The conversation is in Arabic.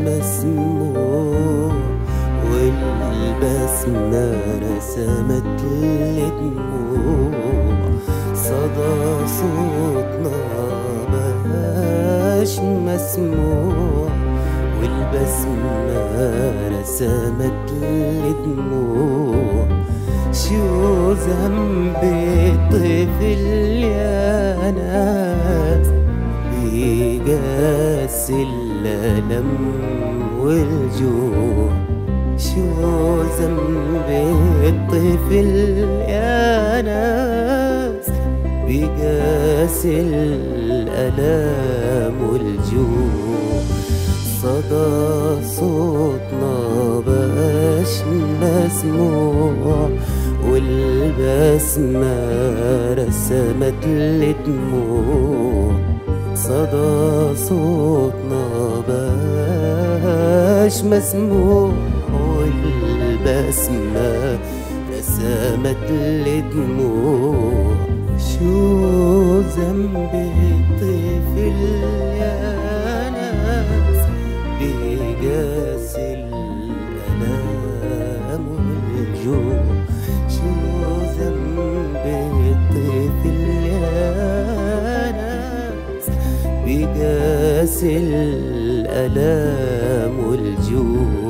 مسموع والبسمة رسمت الدموع، صدى صوتنا بقاش مسموع والبسمة رسمت الدموع. شو ذنب الطفل يا ناس بيقاس الألم والجوع؟ شو ذنب الطفل يا ناس بيقاس الألم والجوع؟ صدى صوتنا بقاش مسموع والبسمة رسمت الدموع. صدى صوتنا بقاش مسموع والبسمة رسمت الدموع. شو ذنب الطفل يا ناس بيقاس الألم والجوع؟ شو ذنب الطفل يا ناس بيقاس الألم والجوع؟